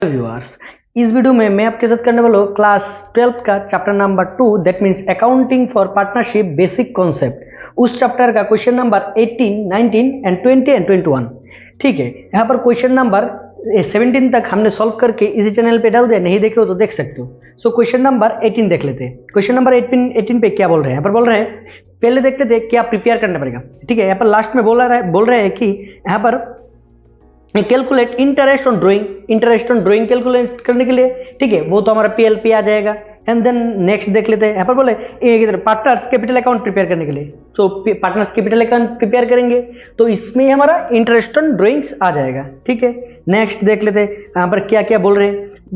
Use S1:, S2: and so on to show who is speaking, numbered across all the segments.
S1: Viewers, इस video में मैं आपके साथ करने वाला हूँ क्लास 12 का chapter number 2 that means accounting for partnership basic concept. उस चैप्टर का क्वेश्चन नंबर 18, 19 एंड 20 एंड 21। ठीक है, यहाँ पर क्वेश्चन नंबर 17 तक हमने सॉल्व करके इसी चैनल पे डाल दिया, नहीं देखे हो तो देख सकते हो। सो क्वेश्चन नंबर 18 देख लेते हैं। क्वेश्चन नंबर 18 पे क्या बोल रहे हैं? यहाँ पर बोल रहे हैं, पहले देखते थे क्या प्रिपेयर करना पड़ेगा। ठीक है, यहाँ पर लास्ट में बोल रहे हैं कि यहाँ पर calculate interest on drawing. Interest on drawing calculate करने के लिए, ठीक है, वो तो हमारा पीएलपी आ जाएगा। एंड देन नेक्स्ट देख लेते हैं, यहाँ पर बोले पार्टनर्स कैपिटल अकाउंट प्रिपेयर करने के लिए। सो पार्टनर्स कैपिटल अकाउंट प्रिपेयर करेंगे तो इसमें हमारा इंटरेस्ट ऑन ड्राइंग्स आ जाएगा। ठीक है, नेक्स्ट देख लेते हैं यहाँ पर क्या क्या बोल रहे हैं।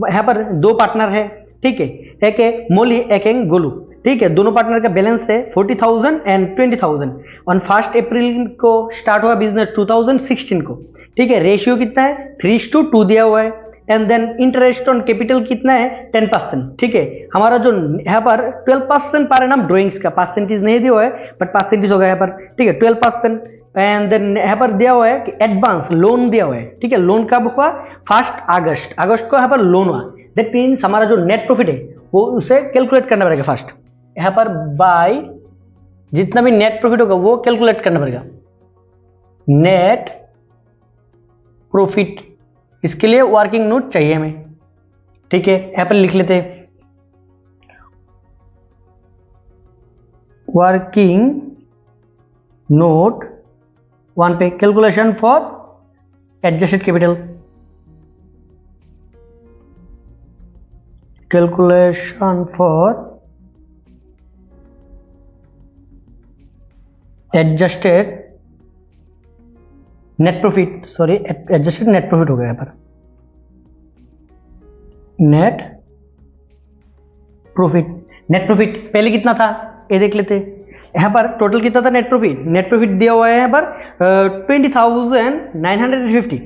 S1: यहाँ पर दो पार्टनर है, ठीक है, एक है मोली, एक है गोलू। ठीक है, दोनों पार्टनर का बैलेंस है 40,000 एंड 20,000। ऑन 1 अप्रैल को स्टार्ट हुआ बिजनेस 2016 को। ठीक है, रेशियो कितना है 3:2 दिया हुआ है। And then interest on capital कितना है 10%। ठीक है, हमारा जो यहाँ पर 12% पर एनम ड्राइंग्स का परसेंटेज नहीं दिया हुआ है बट परसेंटेज होगा यहाँ पर। ठीक है, 12%। एंड देन यहाँ पर दिया हुआ है कि एडवांस लोन दिया हुआ है। ठीक है, लोन कब हुआ 1 अगस्त को यहाँ पर लोन हुआ। दैट मीन्स हमारा जो नेट प्रॉफिट है वो उसे कैलकुलेट करना पड़ेगा फर्स्ट। यहाँ पर बाय जितना भी नेट प्रॉफिट होगा वो कैलकुलेट करना पड़ेगा, नेट प्रॉफिट। इसके लिए वर्किंग नोट चाहिए हमें। ठीक है, यहाँ पर लिख लेते हैं वर्किंग नोट 1 पे calculation for adjusted capital. Calculation for adjusted net profit, sorry adjusted net profit हो गया यहाँ पर, नेट प्रॉफिट। नेट प्रॉफिट पहले कितना था ये देख लेते हैं। यहाँ पर टोटल कितना था नेट प्रॉफिट? नेट प्रॉफिट दिया हुआ है यहाँ पर 20,950।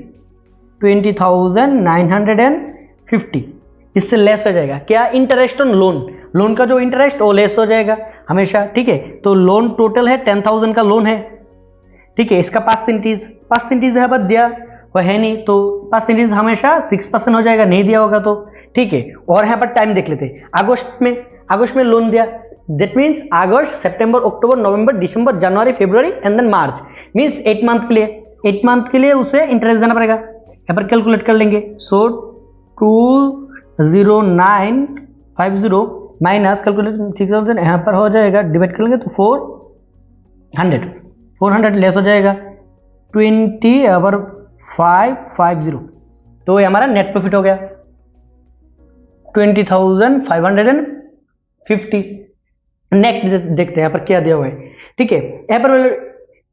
S1: 20,950 इससे लेस हो जाएगा क्या? इंटरेस्ट ऑन लोन, लोन का जो इंटरेस्ट वो लेस हो जाएगा हमेशा। ठीक है, तो लोन टोटल है 10,000 का लोन है। ठीक है, इसका परसेंटेज यहाँ पर दिया वो है नहीं, तो परसेंटेज हमेशा 6% हो जाएगा, नहीं दिया होगा तो। ठीक है, और यहाँ पर टाइम देख लेते हैं। अगस्त में लोन दिया, दैट मीन्स अगस्त, सितंबर, अक्टूबर, नवंबर, दिसंबर, जनवरी, फरवरी एंड देन मार्च, मीन्स 8 मंथ के लिए। 8 मंथ के लिए उसे इंटरेस्ट देना पड़ेगा। यहाँ पर कैलकुलेट कर लेंगे। सो 20950 माइनस कैलकुलेट 6000 यहाँ पर हो जाएगा, डिवाइड कर लेंगे तो 400 लेस हो जाएगा 20/550। तो ये हमारा नेट प्रॉफिट हो गया 20,550। नेक्स्ट देखते हैं यहाँ पर क्या दिया हुआ है। ठीक है,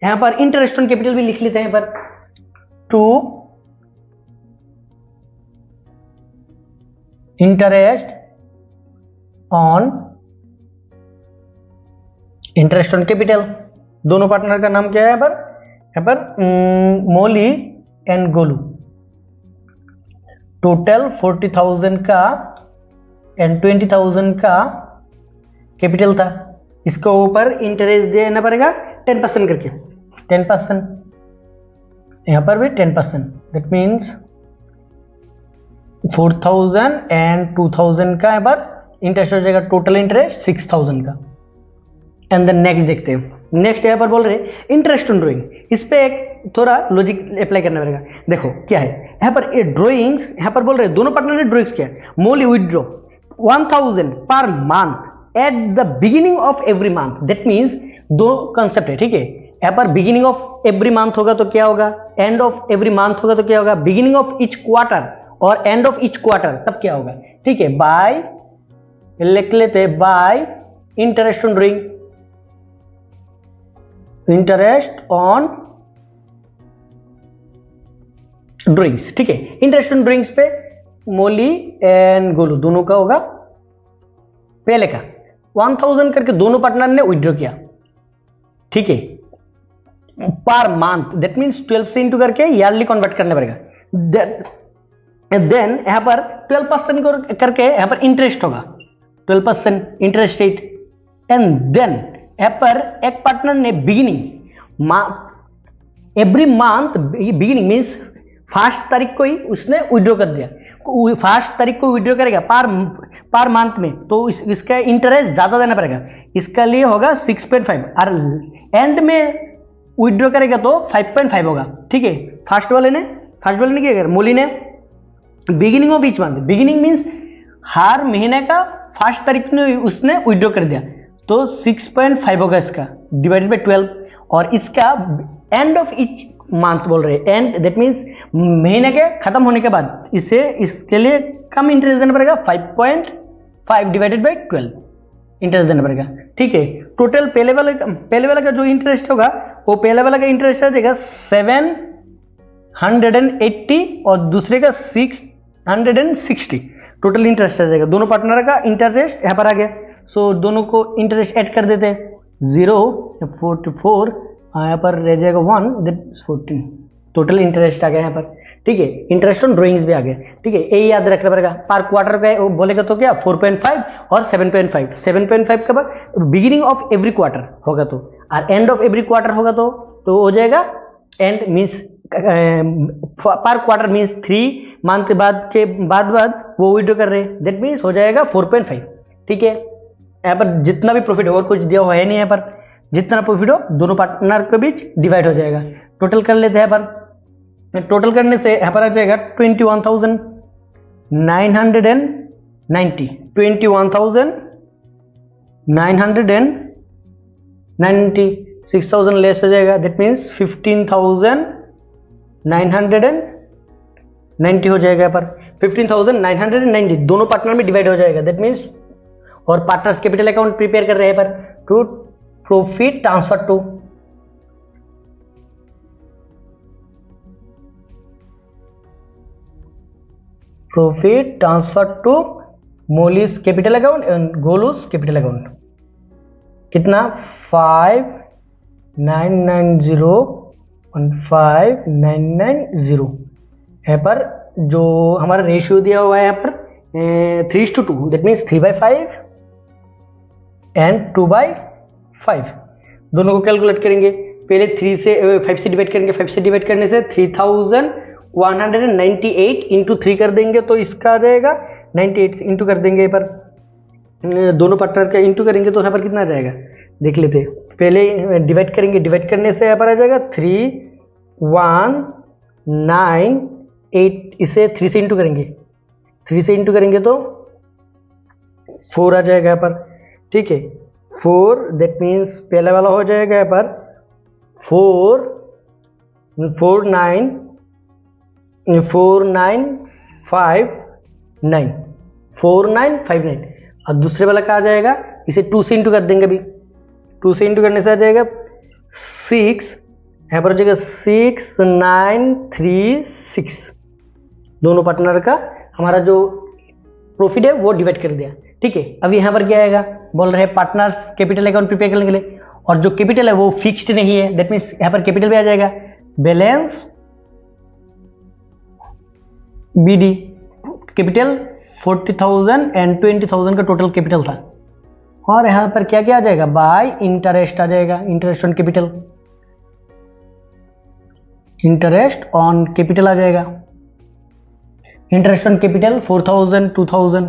S1: यहाँ पर इंटरेस्ट ऑन कैपिटल भी लिख लेते हैं। यहाँ पर टू इंटरेस्ट ऑन कैपिटल, दोनों पार्टनर का नाम क्या है यहाँ पर मोली एंड गोलू। टोटल 40,000 का एंड 20,000 का कैपिटल था। इसको ऊपर इंटरेस्ट देना पड़ेगा 10% करके, 10%। यहाँ पर भी 10%, दैट मीन्स 4,000 एंड 2,000 का यहाँ पर इंटरेस्ट हो जाएगा, टोटल इंटरेस्ट 6,000 का। एंड देन नेक्स्ट देखते हैं। नेक्स्ट यहाँ पर बोल रहे हैं इंटरेस्ट ऑन ड्राइंग। इस पे एक थोड़ा लॉजिक अप्लाई करना पड़ेगा। देखो क्या है यहाँ पर ये ड्राइंग्स, यहाँ पर बोल रहे हैं दोनों पार्टनर ने ड्राइंग्स किया। मोली withdraw 1,000 per month at the beginning of every month. That means दो कंसेप्ट है। ठीक है, यहाँ पर बिगिनिंग ऑफ एवरी मंथ होगा तो क्या होगा, एंड ऑफ एवरी मंथ होगा तो क्या होगा, बिगिनिंग ऑफ ईच क्वार्टर और एंड ऑफ ईच क्वार्टर तब क्या होगा। ठीक है, बाय लिख लेते bye interest on drawing, interest on drawings. ठीक है, इंटरेस्ट ऑन ड्राइंग्स पे मोली एंड गोलू दोनों का होगा पहले का 1,000 करके दोनों पार्टनर ने विथड्रॉ किया। ठीक है, पर मंथ, दैट मीन्स 12 से इंटू करके ईयरली कन्वर्ट करना पड़ेगा। देन यहाँ पर 12% करके यहाँ पर इंटरेस्ट होगा, 12% इंटरेस्ट रेट। एंड देन यहाँ पर एक पार्टनर ने beginning every month, beginning means 1 तारीख को ही उसने विड्रॉ कर दिया। फर्स्ट तारीख को विड्रॉ करेगा पर मंथ में, तो इसका इंटरेस्ट ज़्यादा देना पड़ेगा, इसका लिए होगा 6.5, और एंड में विड्रॉ करेगा तो 5.5 होगा। ठीक है, फर्स्ट वाले ने क्या करा, मोली ने beginning of each month, beginning means हर महीने का फर्स्ट तारीख में उसने विड्रॉ कर दिया, तो 6.5 होगा इसका डिवाइडेड बाई 12, और इसका एंड ऑफ ईच मंथ बोल रहे हैं, एंड दैट मीन्स महीने के खत्म होने के बाद इसके लिए कम इंटरेस्ट देना पड़ेगा, 5.5 डिवाइडेड बाई 12 इंटरेस्ट देना पड़ेगा। ठीक है, टोटल पहले वाला का जो इंटरेस्ट होगा वो पहले वाला का इंटरेस्ट आ जाएगा 780 और दूसरे का 660, टोटल इंटरेस्ट आ जाएगा। दोनों पार्टनर का इंटरेस्ट यहाँ पर आ गया, सो दोनों को इंटरेस्ट ऐड कर देते हैं, 0 44 यहाँ पर रह जाएगा 1, दैट 14, टोटल इंटरेस्ट आ गया यहाँ पर। ठीक है, इंटरेस्ट ऑन ड्राइंग्स भी आ गया। ठीक है, यही याद रखना पड़ेगा। पर क्वार्टर का बोलेगा तो क्या 4.5 और 7.5, 7.5 का बिगिनिंग ऑफ एवरी क्वार्टर होगा तो, और एंड ऑफ एवरी क्वार्टर होगा तो हो जाएगा एंड मीन्स पर क्वार्टर मीन्स 3 मंथ के बाद वो विड्रॉ कर रहे हैं, दैट मीन्स हो जाएगा 4.5। ठीक है, यहाँ पर जितना भी प्रॉफिट हो और कुछ दिया हुआ है नहीं, यहाँ पर जितना प्रॉफिट हो दोनों पार्टनर के बीच डिवाइड हो जाएगा। टोटल कर लेते हैं, यहाँ पर टोटल करने से यहाँ पर आ जाएगा 21,990, 21,990, 6,000 लेस हो जाएगा, दैट मीन्स 15,990 हो जाएगा। यहाँ पर 15,990 दोनों पार्टनर में डिवाइड हो जाएगा, दैट मीन्स, और पार्टनर्स कैपिटल अकाउंट प्रिपेयर कर रहे हैं पर to profit transfer to Moli's capital account and Golu's capital account. कितना 5990 यहाँ पर जो हमारा रेशियो दिया हुआ है यहाँ पर 3:2, दैट मीन्स 3/5 एंड 2/5, दोनों को कैलकुलेट करेंगे। पहले 5 से डिवाइड करेंगे, 5 से डिवाइड करने से 3,198 इंटू 3 कर देंगे तो इसका आ जाएगा 98 इंटू कर देंगे। पर दोनों पार्टनर का इंटू करेंगे तो यहाँ पर कितना आ जाएगा देख लेते हैं। पहले डिवाइड करेंगे, डिवाइड करने से यहाँ पर आ जाएगा 3,198, इसे 3 से इंटू करेंगे, 3 से इंटू करेंगे तो 4 आ जाएगा यहाँ पर। ठीक है, 4 दैट मीन्स पहला वाला हो जाएगा यहाँ पर 4959 और दूसरे वाला का आ जाएगा, इसे 2 से इंटू कर देंगे। अभी 2 से इंटू करने से आ जाएगा 6, यहाँ पर हो जाएगा 6936, दोनों पार्टनर का हमारा जो प्रॉफिट है वो डिवाइड कर दिया। ठीक है, अब यहाँ पर क्या आएगा, बोल रहे हैं पार्टनर्स कैपिटल अकाउंट प्रिपेयर करने के लिए, और जो कैपिटल है वो फिक्स्ड नहीं है, दैट मीन्स यहाँ पर कैपिटल भी आ जाएगा बैलेंस बीडी, कैपिटल 40,000 एंड 20,000 का टोटल कैपिटल था, और यहाँ पर क्या क्या आ जाएगा बाय इंटरेस्ट आ जाएगा, interest on capital, interest on capital आ जाएगा, इंटरेस्ट ऑन कैपिटल 4,000 2,000।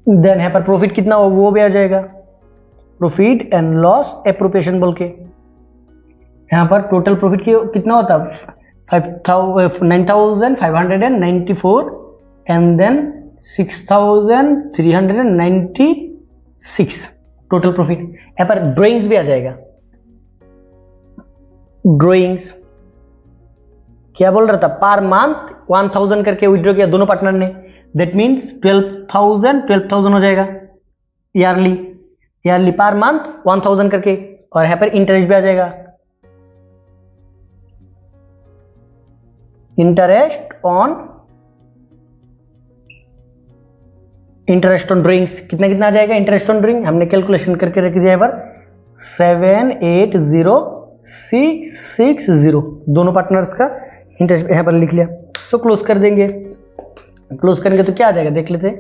S1: देन यहाँ पर प्रॉफिट कितना हो वो भी आ जाएगा, प्रॉफिट एंड लॉस एप्रोप्रिएशन बोल के। यहाँ पर टोटल प्रॉफिट कितना होता है 9,594 एंड देन 6,396 टोटल प्रॉफिट। यहाँ पर ड्रॉइंग्स भी आ जाएगा, ड्रॉइंग्स क्या बोल रहा था, पर मंथ 1,000 करके विड्रॉ किया दोनों पार्टनर ने, दैट मीन्स 12,000 हो जाएगा ईयरली पर मंथ 1,000 करके, और यहाँ पर इंटरेस्ट भी आ जाएगा, इंटरेस्ट ऑन ड्रॉइंग्स कितना आ जाएगा। इंटरेस्ट ऑन ड्रॉइंग हमने कैलकुलेशन करके रख दिया है पर 780,660 दोनों पार्टनर्स का इंटरेस्ट यहाँ पर लिख लिया। तो क्लोज कर देंगे, क्लोज करेंगे तो क्या आ जाएगा देख लेते हैं।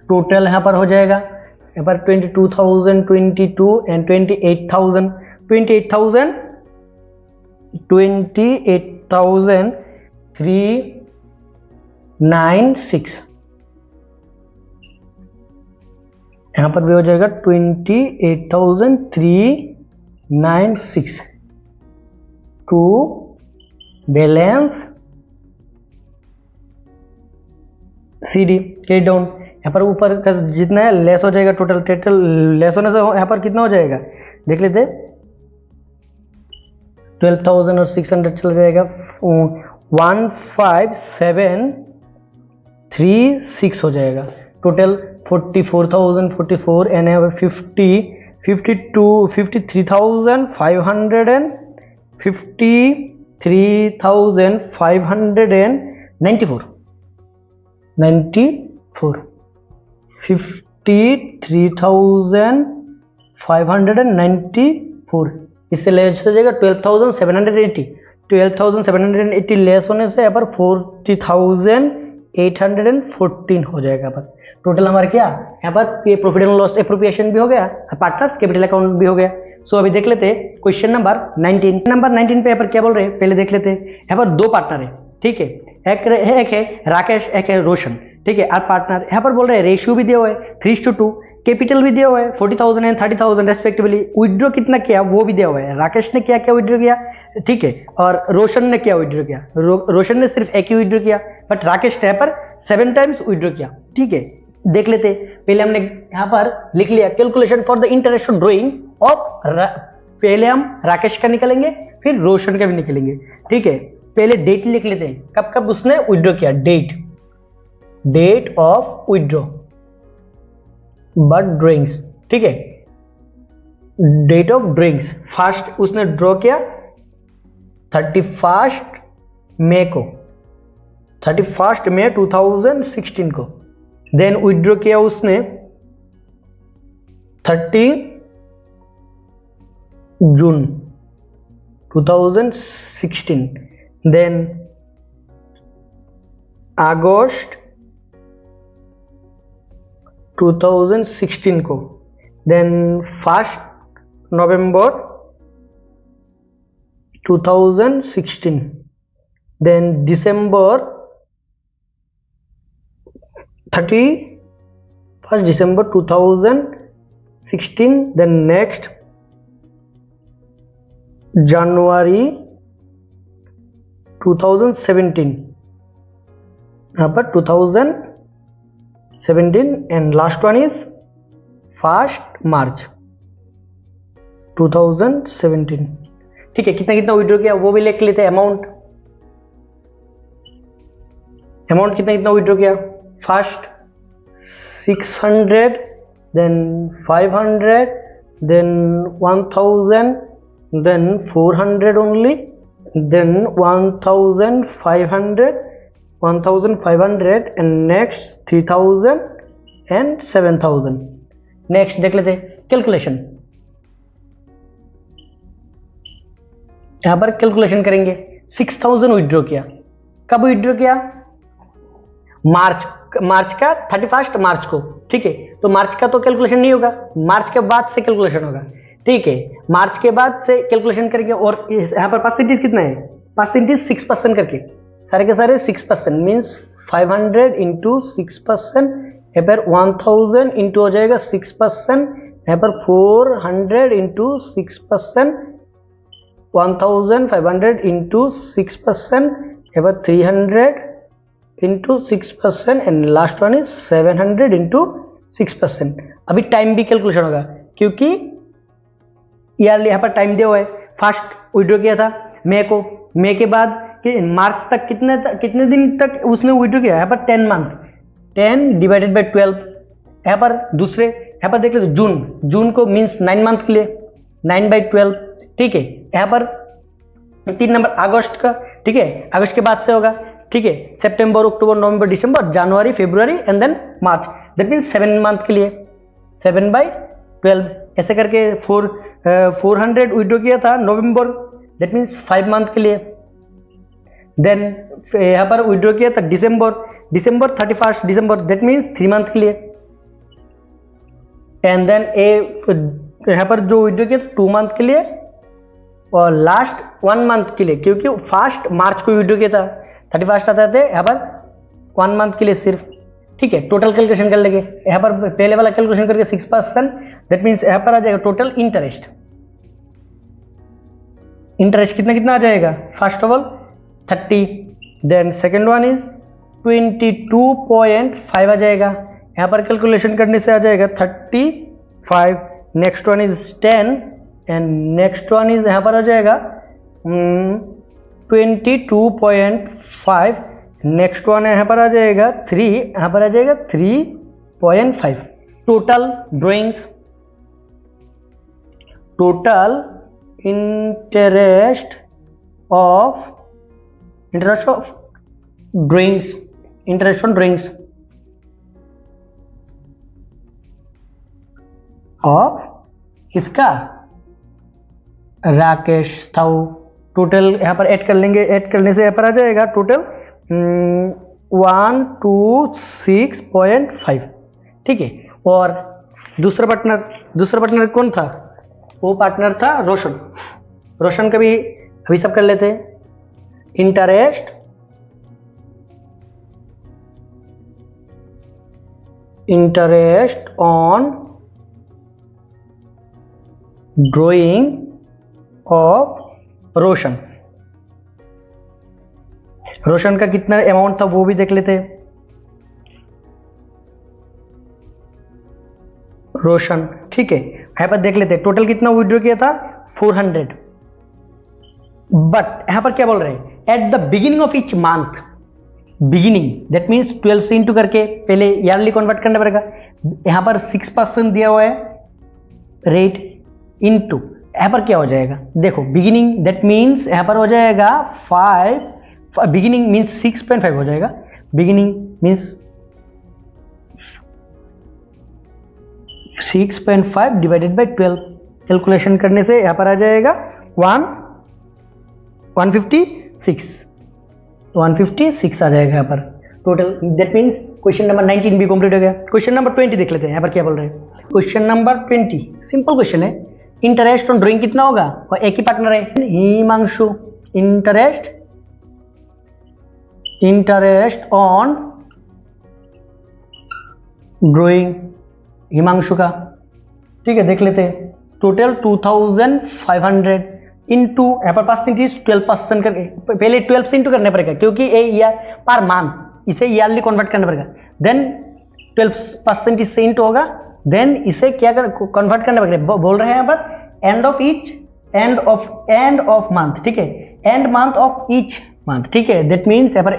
S1: टोटल यहाँ पर हो जाएगा यहाँ पर 22,000 22 एंड 28,000 28,000 28,000 96, यहाँ पर भी हो जाएगा 28,396 to balance CD cash down. यहाँ पर ऊपर का जितना है लेस हो जाएगा, टोटल लेस होने से यहाँ पर कितना हो जाएगा देख लेते। 12,000 और 600 चला जाएगा, 15736 हो जाएगा। टोटल 44,044 एंड 53,594 53,594 इससे लेस हो जाएगा 12,780। 12,780 लेस होने से यहाँ पर 40,814 हो जाएगा। यहाँ पर टोटल हमारा क्या यहाँ पर प्रॉफिट एंड लॉस एप्रोप्रिएशन भी हो गया, पार्टनर्स कैपिटल अकाउंट भी हो गया। सो अभी देख लेते हैं क्वेश्चन नंबर 19। नंबर 19 पे यहाँ पर क्या बोल रहे हैं पहले देख लेते हैं। यहाँ पर दो पार्टनर है, ठीक है, एक है राकेश, एक है रोशन, ठीक है। और पार्टनर यहाँ पर बोल रहे हैं रेशियो भी दिया हुआ है 3:2, कैपिटल भी दिया हुआ है 40,000 एंड 30,000 रेस्पेक्टिवली। विड्रॉ कितना किया वो भी दिया हुआ है, राकेश ने क्या क्या विड्रॉ किया, ठीक है, और रोशन ने क्या विड्रॉ किया। रोशन ने सिर्फ एक ही विड्रॉ किया, बट राकेश ने यहाँ पर 7 टाइम्स विड्रॉ किया, ठीक है। देख लेते पहले हमने यहाँ पर लिख लिया calculation for the interest drawing of, पहले हम राकेश का निकालेंगे फिर रोशन का भी निकालेंगे, ठीक है। पहले डेट लिख लेते हैं, कब कब उसने विड्रॉ किया, date of withdraw but drawings, ठीक है, डेट ऑफ ड्रॉइंग्स। फर्स्ट उसने ड्रॉ किया 31 मई को, 31 मई 2016 को। देन विड्रॉ किया उसने 30 जून 2016। देन अगस्त 2016 को। देन 1 नवंबर 2016। देन दिसंबर 31 December 2016। देन नेक्स्ट जनवरी 2017, यहाँ पर 2017 एंड लास्ट वन इज 1 मार्च 2017, ठीक है। कितना कितना विड्रॉ किया वो भी लिख लेते हैं। अमाउंट कितना कितना विड्रॉ किया, first 600, then 500, then 1000, then 400 only, then 1500 and next 3000 and 7000। Next देख लेते कैलकुलेशन। यहां पर कैलकुलेशन करेंगे। 6000 विड्रॉ किया, कब विड्रॉ किया, मार्च का 31 मार्च को, ठीक है। तो मार्च का तो कैलकुलेशन नहीं होगा, मार्च के बाद से कैलकुलेशन होगा, ठीक है। मार्च के बाद से कैलकुलेशन करेंगे। और यहाँ पर परसेंटेज कितना है, परसेंटेज 6% करके, सारे के सारे 6% मीन्स 500 इंटू 6%, यहाँ पर 1000 इंटू हो जाएगा 6%, यहाँ पर 400 इंटू 6%, 1500 इंटू 6%, यहाँ पर 300 into 6% and last one is 700 into 6%। अभी टाइम भी कैलकुलेशन होगा क्योंकि यार यहाँ पर टाइम दिया हुआ है। फर्स्ट विड्रॉ किया था मई को, मई के बाद मार्च तक कितने दिन तक उसने विड्रॉ किया, यहाँ पर 10 मंथ, 10 डिवाइडेड बाई 12। यहाँ पर दूसरे यहाँ पर देख लेते जून को मीन्स 9 मंथ के लिए 9/12, ठीक है। यहाँ पर 3 नंबर अगस्त का, ठीक है, अगस्त के बाद से होगा, ठीक है। September, October, November, December, January, February and then March, that means 7 month के लिए 7/12। ऐसे करके 400 विड्रॉ किया था नवंबर, दैट मीन्स 5 मंथ के लिए। देन यहाँ पर विड्रॉ किया था दिसंबर 31 दिसंबर, दैट मीन्स 3 मंथ के लिए। एंड देन यहाँ पर जो विड्रॉ किया था 2 मंथ के लिए और लास्ट 1 मंथ के लिए, क्योंकि 1 मार्च को विड्रॉ किया था, 31 आता थे यहाँ पर 1 मंथ के लिए सिर्फ, ठीक है। टोटल कैलकुलेशन कर लेंगे, यहाँ पर पहले वाला कैलकुलेशन करके 6%, दैट मीन्स यहाँ पर आ जाएगा टोटल इंटरेस्ट। इंटरेस्ट कितना कितना आ जाएगा, first of all 30, then second one is 22.5 आ जाएगा। यहाँ पर कैलकुलेशन करने से आ जाएगा 35, next one is 10 and next one is यहाँ पर आ जाएगा 22.5, नेक्स्ट वन यहाँ पर आ जाएगा 3, यहाँ पर आ जाएगा 3.5। Total drawings, total interest of drawings, interest on drawings of किसका, राकेश थाऊ। टोटल यहाँ पर ऐड कर लेंगे, ऐड करने से यहाँ पर आ जाएगा टोटल 126.5, ठीक है। और दूसरा पार्टनर कौन था, वो पार्टनर था रोशन। रोशन का भी अभी सब कर लेते हैं। इंटरेस्ट ऑन ड्राइंग ऑफ रोशन, रोशन का कितना अमाउंट था वो भी देख लेते हैं। रोशन, ठीक है, यहाँ पर देख लेते हैं टोटल कितना विड्रॉ किया था 400। बट यहाँ पर क्या बोल रहे हैं, eight the beginning of each month, beginning that means 12 से इंटू करके पहले ईयरली कन्वर्ट करना पड़ेगा। यहाँ पर 6% दिया हुआ है रेट, इंटू यहाँ पर क्या हो जाएगा, देखो बिगिनिंग दैट मीन्स यहाँ पर हो जाएगा 5, बिगिनिंग मीन्स 6.5 हो जाएगा, beginning means 6.5 divided by 12, calculation करने से यहाँ पर आ जाएगा 156 आ जाएगा यहाँ पर total. That means question number 19 भी कंप्लीट हो गया। क्वेश्चन नंबर 20 देख लेते हैं, यहाँ पर क्या बोल रहे हैं। क्वेश्चन नंबर 20 सिंपल क्वेश्चन है। इंटरेस्ट ऑन ड्राइंग कितना होगा, और एक ही पार्टनर है Himanshu. Interest on drawing Himanshu का, ठीक है, देख लेते हैं। टोटल 2500 इंटू यहाँ पर परसेंटेज 12% करके, पहले 12 से इंटू करना पड़ेगा क्योंकि ये ईयर पर मंथ, इसे ईयरली कन्वर्ट करना पड़ेगा। देन 12% इससे इंटू होगा, देन इसे क्या कन्वर्ट करना पड़ेगा, बोल रहे हैं यहाँ पर एंड ऑफ मंथ, ठीक है, and month of each month, ठीक है। दैट मीन्स यहाँ पर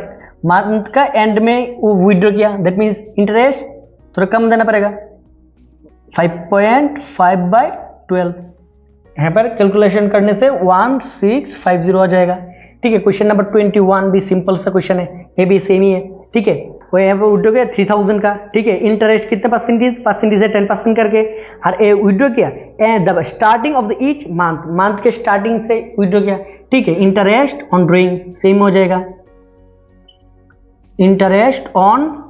S1: मंथ का एंड में वो विड्रॉ किया, दैट मीन्स इंटरेस्ट थोड़ा कम देना पड़ेगा 5.5/12। यहाँ पर कैलकुलेशन करने से 1650 आ जाएगा, ठीक है। क्वेश्चन नंबर 21 भी सिंपल सा क्वेश्चन है, ये भी सेम ही है, ठीक है। वो यहाँ पर विड्रॉ किया 3000 का, ठीक है। इंटरेस्ट कितने परसेंटेज है 10% करके, और ये विड्रॉ किया and the starting of the each month के स्टार्टिंग से विड्रॉ किया, ठीक है। इंटरेस्ट ऑन ड्राइंग सेम हो जाएगा, इंटरेस्ट ऑन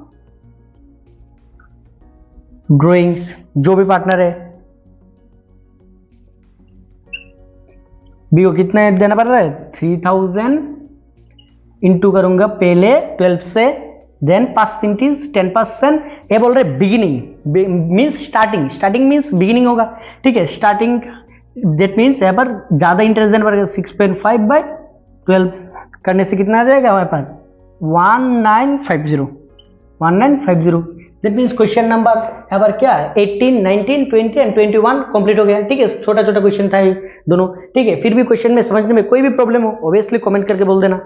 S1: ड्राइंग्स जो भी पार्टनर है बी को कितना देना पड़ रहा है 3000 इंटू करूंगा पहले 12 से, देन परसेंटेज 10%। ये बोल रहे beginning means starting means beginning होगा, ठीक है। स्टार्टिंग दैट मीन्स यहाँ पर ज्यादा इंटरेस्ट देना पड़ेगा 6.5/12 करने से कितना आ जाएगा वहां पर 1950। दैट मीन्स क्वेश्चन नंबर यहाँ पर क्या है 18, 19, 20 एंड 21 कंप्लीट हो गया, ठीक है। छोटा क्वेश्चन था ये दोनों, ठीक है। फिर भी क्वेश्चन में समझने में कोई भी प्रॉब्लम हो ऑब्वियसली कमेंट करके बोल देना।